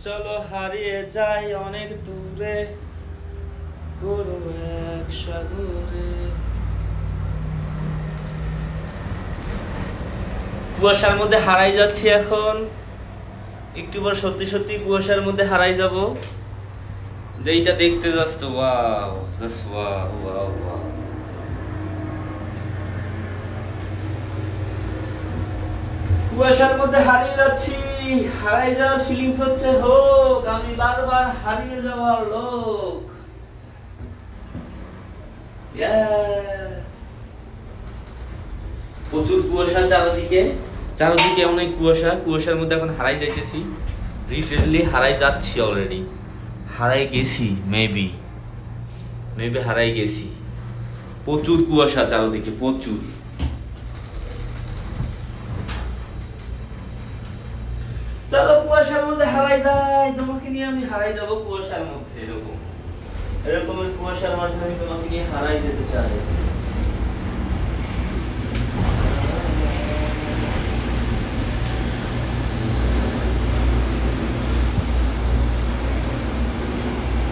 চলো হারিয়ে যাই অনেক দূরে কোনো এক সাগরে। কুয়াশার মধ্যে হারাই যাচ্ছি এখন, একটু পর সত্যি সত্যি কুয়াশার মধ্যে হারাই যাব। এইটা দেখতে just wow, just wow wow wow. কুয়াশার মধ্যে হারিয়ে যাচ্ছি, হারাই যাওয়ার ফিলিংস হচ্ছে হোক, আমি বারবার হারিয়ে যাওয়ার লোক। Yes! প্রচুর কুয়াশা চারদিকে, চারদিকে অনেক কুয়াশা, কুয়াশার মধ্যে এখন হারাই যাইতেছি, রিসেন্টলি হারাই যাচ্ছি, অলরেডি হারাই গেছি, মেবি হারাই গেছি। প্রচুর কুয়াশা চারদিকে, প্রচুর। চলো কুয়াশার মধ্যে হারাই যাই, তোমাকে নিয়ে আমি হারাই যাব কুয়াশার মধ্যে। এরকমের কুয়াশার মাঝে আমি তোমাকে নিয়ে হারাই যেতে চাই।